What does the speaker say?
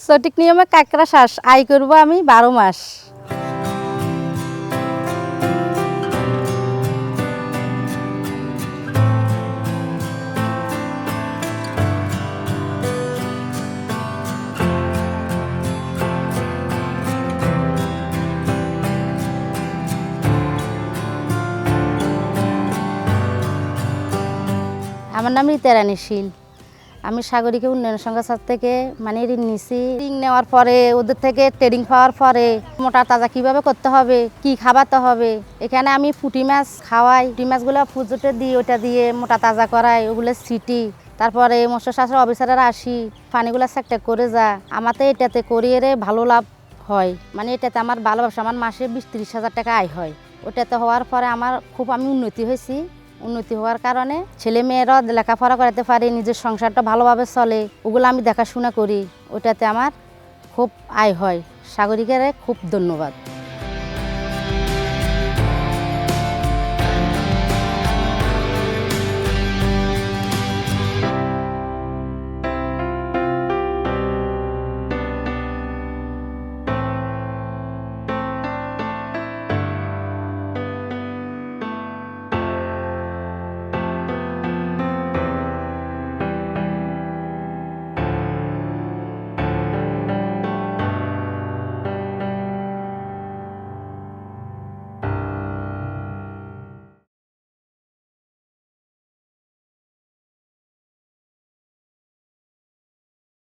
সঠিক নিয়মে কাঁকড়া চাষ আয় করব আমি 12 মাস। আমার নাম রীতা রানী শীল। আমি সাগরিকা উন্নয়ন সংস্থা থেকে মানে ঋণ নিছি। ঋণ নেওয়ার পরে ওদের থেকে ট্রেনিং পাওয়ার পরে মোটা তাজা কিভাবে করতে হবে, কি খাওয়াতে হবে, এখানে আমি পুঁটি মাছ খাওয়াই। পুঁটি মাছগুলো পুজোতে দিই, ওইটা দিয়ে মোটা তাজা করাই, ওগুলো সিটি। তারপরে মৎস্য শাস্ত্র অফিসাররা আসি, পানিগুলো চেক করে যা। আমাতে এটাতে করিয়ে ভালো লাভ হয়, মানে এটাতে আমার ভালো ব্যবসা। আমার মাসে 20-30 হাজার টাকা আয় হয়। ওটাতে হওয়ার পরে আমার খুব আমি উন্নতি হয়েছি। উন্নতি হওয়ার কারণে ছেলে মেয়েরা লেখাপড়া করাতে পারি, নিজের সংসারটা ভালোভাবে চলে, ওগুলো আমি দেখাশোনা করি। ওটাতে আমার খুব আয় হয়। সাগরিকারে খুব ধন্যবাদ।